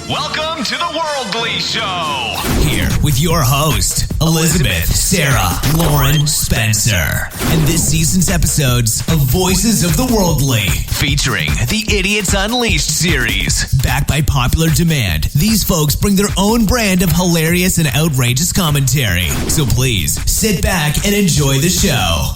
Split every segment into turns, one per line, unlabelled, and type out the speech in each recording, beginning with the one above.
Welcome to the Worldly Show.
Here with your host, Elizabeth, Sarah, Lauren, Spencer. And this season's episodes of Voices of the Worldly, featuring the Idiots Unleashed series. Backed by popular demand, these folks bring their own brand of hilarious and outrageous commentary. So please, sit back and enjoy the show.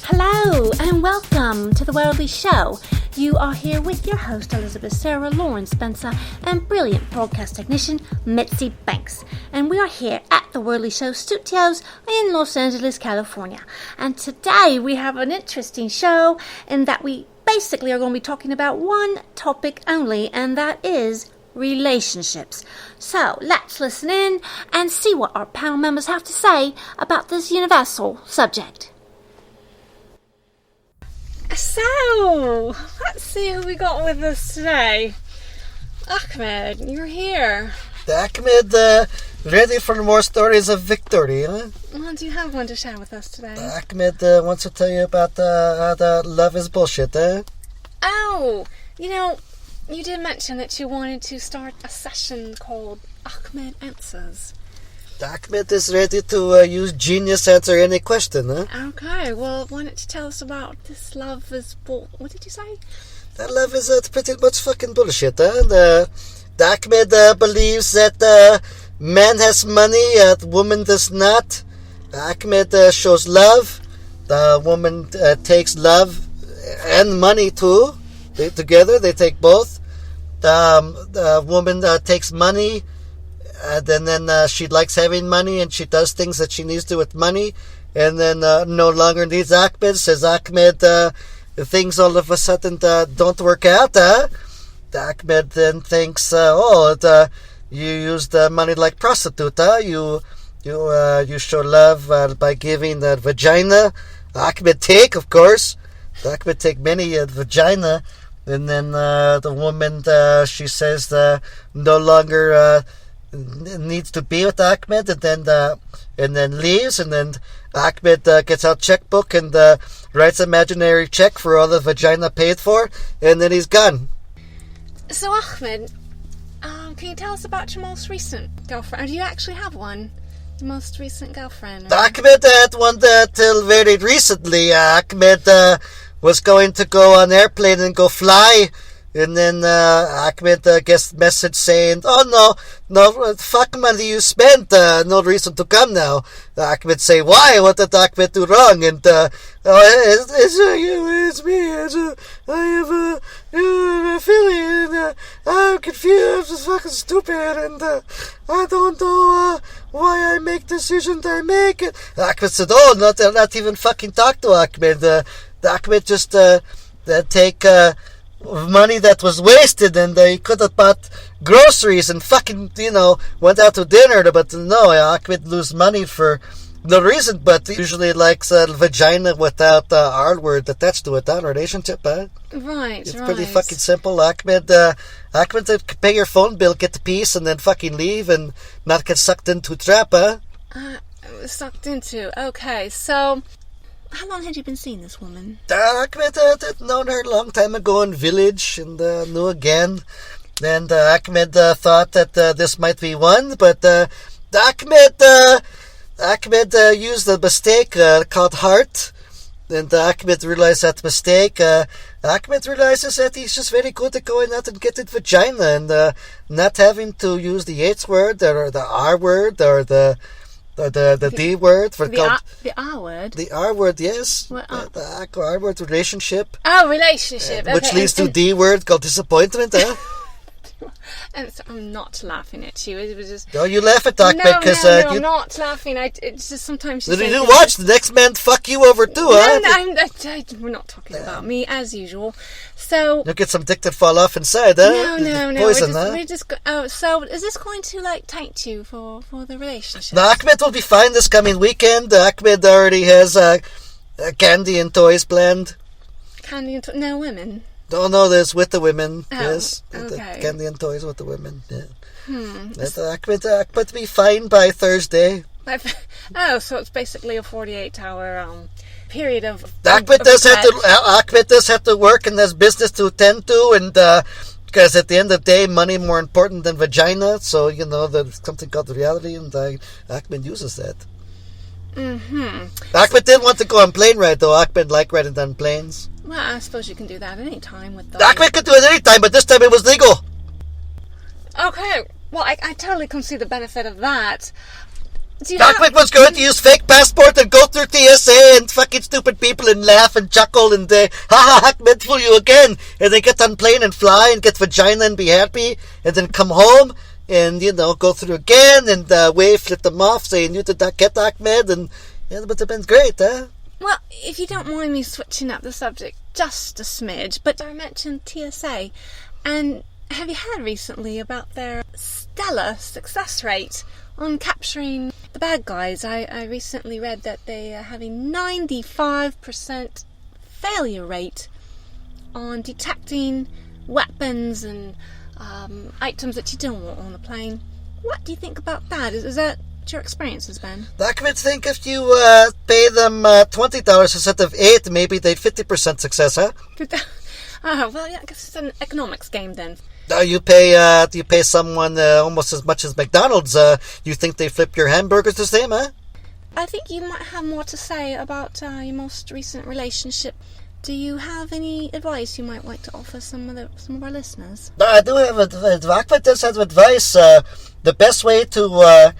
Hello and welcome to the Worldly Show. You are here with your host Elizabeth, Sarah, Lauren, Spencer, and brilliant broadcast technician Mitzi Banks. And we are here at the Worldly Show studios in Los Angeles, California. And today we have an interesting show in that we basically are going to be talking about one topic only, and that is relationships. So let's listen in and see what our panel members have to say about this universal subject.
So, let's see who we got with us today. Ahmed, you're here.
Ahmed, ready for more stories of victory, huh?
Well, do you have one to share with us today?
Ahmed wants to tell you about how the love is bullshit, huh?
Oh, you did mention that you wanted to start a session called Ahmed Answers.
Ahmed is ready to use genius to answer any question, huh?
Okay, well, why don't you tell us about this love is what did you say?
That love is pretty much fucking bullshit, huh? Ahmed believes that man has money, woman does not. Ahmed shows love. The woman takes love and money too. Together, they take both. The woman takes money. And then she likes having money, and she does things that she needs to with money, and then no longer needs Ahmed. Says Ahmed, things all of a sudden don't work out. Ahmed then thinks, you used money like prostitute. You show love by giving the vagina. Ahmed take, of course. Ahmed take many vagina, and then the woman she says no longer. Needs to be with Ahmed, and then leaves, and then Ahmed gets out checkbook and writes an imaginary check for all the vagina paid for, and then he's gone.
So Ahmed, can you tell us about your most recent girlfriend? Or do you actually have one? Your most recent girlfriend? Or...
Ahmed had one till very recently. Ahmed was going to go on airplane and go fly. And then Ahmed gets message saying, "Oh no, fuck money you spent. No reason to come now." Ahmed say, "Why? What did Ahmed do wrong?" And it's me. I have a feeling, and I'm confused. I'm just fucking stupid, and I don't know why I make decisions I make. It. Ahmed said, "Oh, not even fucking talk to Ahmed. Ahmed just take." Money that was wasted, and he could have bought groceries and fucking, went out to dinner, but no, Ahmed lose money for no reason, but usually likes a vagina without the R word attached to it, relationship, huh?
Right,
it's pretty fucking simple. Ahmed could pay your phone bill, get the piece, and then fucking leave and not get sucked into trap, huh?
Sucked into, okay, so... How long had you been seeing this woman?
Ahmed had known her a long time ago in village, and knew again. And Ahmed thought that this might be one, but Ahmed used a mistake called heart. And Ahmed realized that mistake. Ahmed realizes that he's just very good at going out and getting vagina, and not having to use the H word or the R word or the D word for
the R word.
The R word, yes.
What,
the R word, relationship.
Oh, relationship. Okay.
Which leads to D word called disappointment, huh?
And so I'm not laughing at you. It was just.
No, you laugh at Ahmed because
I'm not laughing. It's just sometimes.
You do watch the next man fuck you over too, huh?
No, we're not talking about me as usual. So
you'll get some dick to fall off inside, huh?
No.
Poison,
we're just. So is this going to tempt you for the relationship?
No, Ahmed will be fine this coming weekend. Ahmed already has candy and toys planned.
Candy and no women.
No, there's with the women.
Oh,
yes,
okay.
Candy and toys with the women. Yeah. Ahmed will be fine by Thursday.
So it's basically a 48-hour period of...
Ahmed does have to work and has business to attend to, and Because at the end of the day, money more important than vagina. So, there's something called the reality, and Ahmed uses that.
Mm-hmm.
Ahmed didn't want to go on plane ride, though. Ahmed liked riding on planes.
Well, I suppose you can do that any time with those.
Ahmed could do it any time, but this time it was legal.
Okay, well, I totally can see the benefit of that.
Ahmed was going to use fake passport and go through TSA and fucking stupid people and laugh and chuckle and Ahmed fool you again. And then get on plane and fly and get vagina and be happy. And then come home and, go through again and wave, flip them off, saying you did not get Ahmed. And it would have been great, huh?
Well, if you don't mind me switching up the subject just a smidge, but I mentioned TSA. And have you heard recently about their stellar success rate on capturing the bad guys? I recently read that they have a 95% failure rate on detecting weapons and items that you don't want on the plane. What do you think about that? Is that your experiences, Ben?
Documents think if you pay them $20 instead of $8, maybe they'd 50% success, huh?
Well, yeah, I guess it's an economics game then.
You pay someone almost as much as McDonald's. You think they flip your hamburgers the same, huh?
I think you might have more to say about your most recent relationship. Do you have any advice you might like to offer some of our listeners?
I do have advice. Ahmed does have advice. The best way to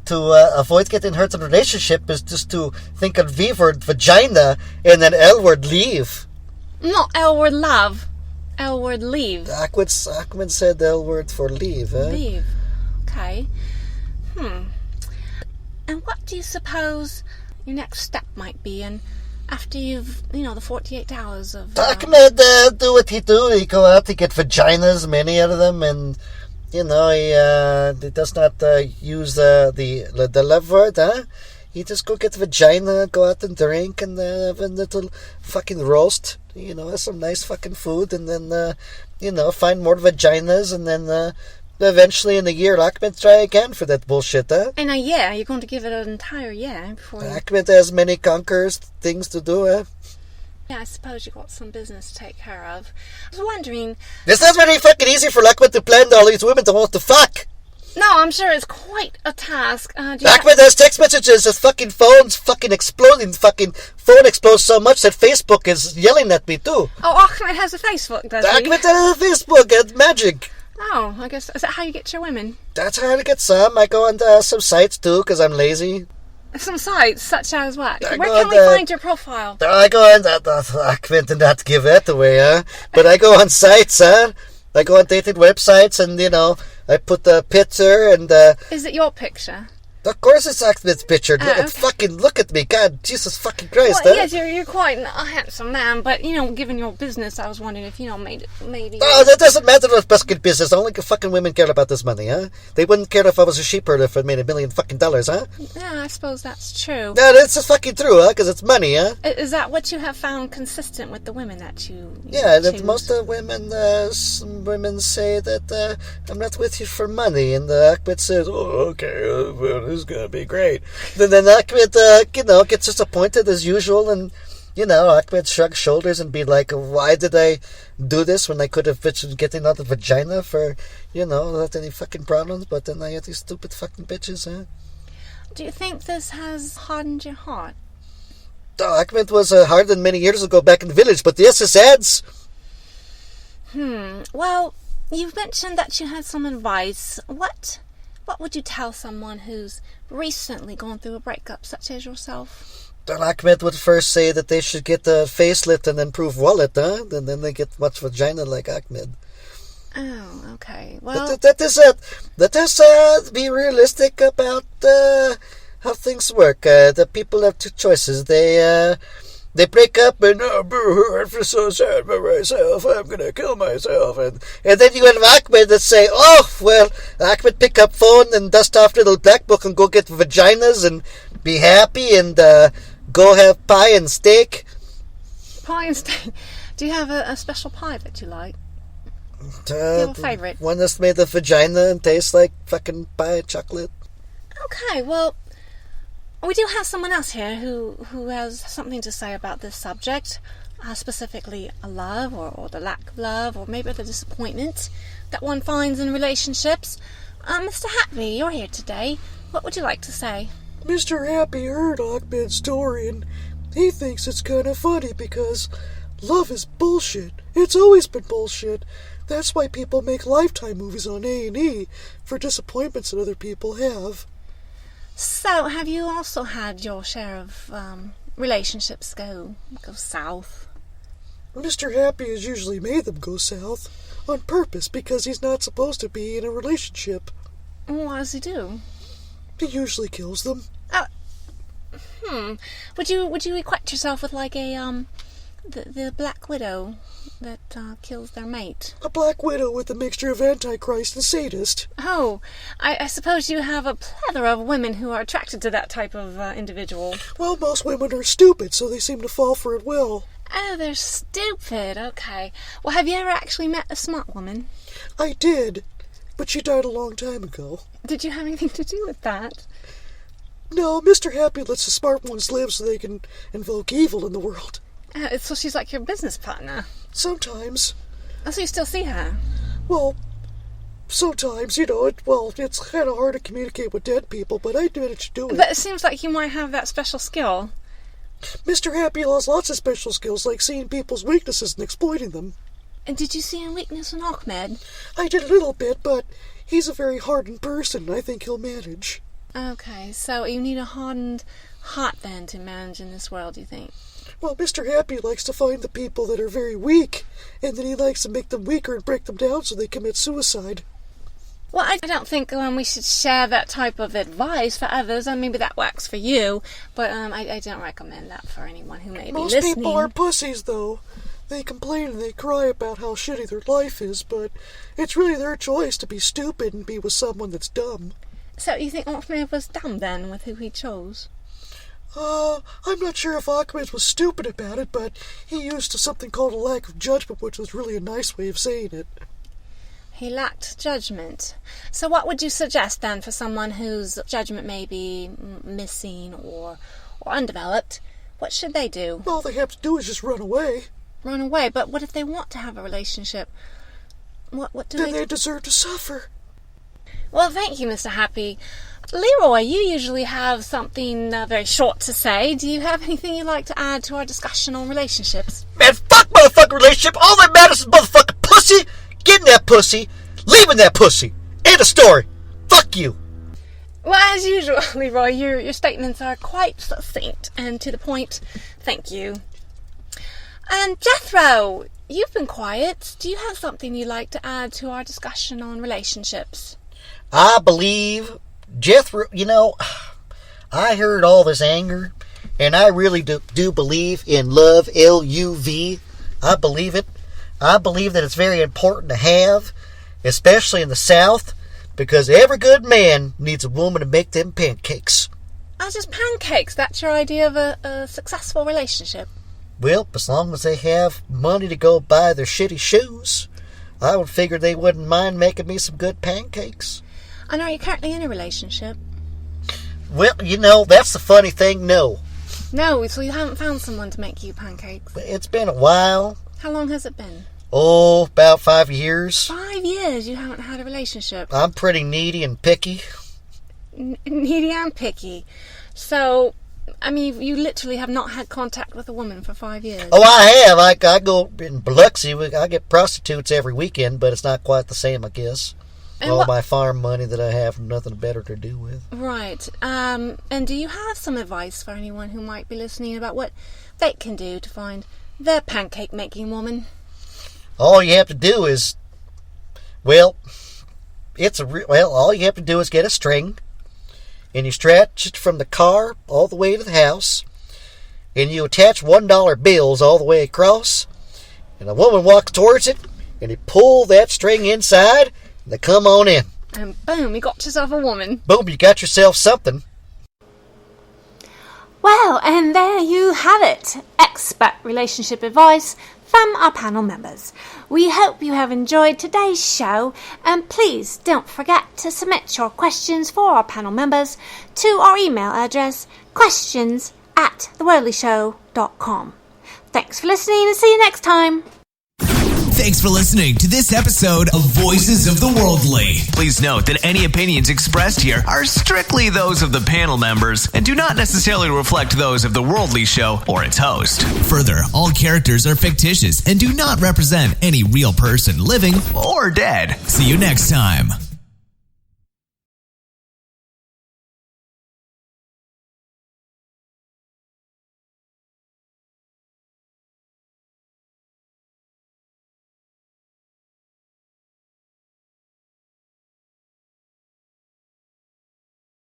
avoid getting hurt in a relationship is just to think of V word vagina and then L word leave.
Not L word love. L word leave.
Ahmed said L word for leave, huh?
Leave. Okay. And what do you suppose your next step might be? And after you've, the 48 hours of...
Ahmed do what he do. He go out to get vaginas, many of them, and, he does not use the love word, huh? He just go get vagina, go out and drink, and have a little fucking roast. Have some nice fucking food, and then, find more vaginas, and then eventually in a year, Ahmed try again for that bullshit, huh?
In a year? You're going to give it an entire year before...
Ahmed has many conquerors, things to do, huh?
Yeah, I suppose you've got some business to take care of. I was wondering...
It's not very fucking easy for Ahmed to plan all these women to want to fuck.
No, I'm sure it's quite a task.
Ahmed has text messages, his fucking phone's fucking exploding. Fucking phone explodes so much that Facebook is yelling at me too.
Oh, Ahmed has a Facebook, does he?
Ahmed has a Facebook, it's magic.
Oh, I guess, is that how you get your women?
That's how I get some. I go on some sites too, because I'm lazy.
Some sites, such as what? Where
can
we find your profile?
I go on Ahmed did not give that away, huh? But I go on sites, huh? I go on dating websites and, I put the picture and...
Is it your picture?
Of course it's Ahmed's picture.
Okay.
Fucking look at me. God, Jesus fucking Christ.
Well,
huh?
yes, you're quite a handsome man, but, given your business, I was wondering if, maybe...
Oh, that doesn't matter if fucking business. Only fucking women care about this money, huh? They wouldn't care if I was a sheep herder if I made $1 million fucking dollars, huh?
Yeah, I suppose that's true.
No, that's just fucking true, huh? Because it's money, huh?
Is that what you have found consistent with the women that you
Yeah,
choose?
that most of women, some women say that I'm not with you for money, and Ahmed says, "Oh, okay, well, this is gonna be great." Then Ahmed, gets disappointed as usual, and Ahmed shrugs shoulders and be like, "Why did I do this when I could have been getting out of vagina for, without any fucking problems? But then I had these stupid fucking bitches, huh?"
Do you think this has hardened your heart?
Ahmed was hardened many years ago back in the village, but yes, his ads.
Well, you've mentioned that you had some advice. What would you tell someone who's recently gone through a breakup, such as yourself?
Ahmed would first say that they should get a facelift and improve wallet, huh? And then they get much vagina like Ahmed.
Oh, okay. Well,
That is be realistic about how things work. The people have two choices. They break up and I feel so sad by myself. I'm gonna kill myself. And then you have Ahmed that say, "Oh well, Ahmed pick up phone and dust off little black book and go get vaginas and be happy and go have pie and steak."
pie and steak. Do you have a special pie that you like? Your favourite?
One that's made of vagina and tastes like fucking pie chocolate.
Okay, well, we do have someone else here who has something to say about this subject. specifically a love or the lack of love or maybe the disappointment that one finds in relationships. Mr. Happy, you're here today. What would you like to say?
Mr. Happy heard Ahmed's story and he thinks it's kind of funny because love is bullshit. It's always been bullshit. That's why people make Lifetime movies on A&E for disappointments that other people have.
So, have you also had your share of relationships go south?
Mr. Happy has usually made them go south on purpose because he's not supposed to be in a relationship.
What does he do?
He usually kills them.
Would you equate yourself with like a the Black Widow that kills their mate?
A Black Widow with a mixture of Antichrist and sadist.
Oh, I suppose you have a plethora of women who are attracted to that type of individual.
Well, most women are stupid, so they seem to fall for it well.
Oh, they're stupid. Okay. Well, have you ever actually met a smart woman?
I did, but she died a long time ago.
Did you have anything to do with that?
No, Mr. Happy lets the smart ones live so they can invoke evil in the world.
So she's like your business partner?
Sometimes.
Oh, so you still see her?
Well, sometimes, it's kind of hard to communicate with dead people, but I managed to do it.
But it seems like you might have that special skill.
Mr. Happy has lots of special skills, like seeing people's weaknesses and exploiting them.
And did you see a weakness in Ahmed?
I did a little bit, but he's a very hardened person, and I think he'll manage.
Okay, so you need a hardened heart then to manage in this world, you think?
Well, Mr. Happy likes to find the people that are very weak, and then he likes to make them weaker and break them down so they commit suicide.
Well, I don't think we should share that type of advice for others, and maybe that works for you, but I don't recommend that for anyone who may be listening.
Most people are pussies, though. They complain and they cry about how shitty their life is, but it's really their choice to be stupid and be with someone that's dumb.
So you think Ahmed was dumb then with who he chose?
I'm not sure if Ahmed was stupid about it, but he used something called a lack of judgment, which was really a nice way of saying it.
He lacked judgment. So what would you suggest then for someone whose judgment may be missing or undeveloped? What should they do?
All they have to do is just run away.
Run away? But what if they want to have a relationship? What do
Then they deserve to suffer.
Well, thank you, Mr. Happy. Leroy, you usually have something very short to say. Do you have anything you'd like to add to our discussion on relationships?
Man, fuck motherfucking relationship. All that matters is motherfucking pussy. Getting that pussy. Leaving that pussy. End of story. Fuck you.
Well, as usual, Leroy, your statements are quite succinct and to the point. Thank you. And Jethro, you've been quiet. Do you have something you'd like to add to our discussion on relationships?
I believe, Jethro, I heard all this anger, and I really do believe in love, L-U-V. I believe it. I believe that it's very important to have, especially in the South, because every good man needs a woman to make them pancakes.
Oh, just pancakes. That's your idea of a successful relationship?
Well, as long as they have money to go buy their shitty shoes, I would figure they wouldn't mind making me some good pancakes.
And are you currently in a relationship?
Well, that's the funny thing, no.
No, so you haven't found someone to make you pancakes?
It's been a while.
How long has it been?
Oh, about 5 years.
5 years you haven't had a relationship?
I'm pretty needy and picky.
Needy and picky. So, you literally have not had contact with a woman for 5 years?
Oh, I have. I go in Biloxi. I get prostitutes every weekend, but it's not quite the same, I guess.
And
all my farm money that I have nothing better to do with.
Right. And do you have some advice for anyone who might be listening about what they can do to find their pancake-making woman?
All you have to do is, all you have to do is get a string, and you stretch it from the car all the way to the house, and you attach $1 bills all the way across, and a woman walks towards it, and you pull that string inside, and they come on in.
And boom, you got yourself a woman.
Boom, you got yourself something.
Well, and there you have it. Expert relationship advice from our panel members. We hope you have enjoyed today's show, and please don't forget to submit your questions for our panel members to our email address, questions@theworldlyshow.com. Thanks for listening and see you next time.
Thanks for listening to this episode of Voices of the Worldly. Please note that any opinions expressed here are strictly those of the panel members and do not necessarily reflect those of The Worldly Show or its host. Further, all characters are fictitious and do not represent any real person living or dead. See you next time.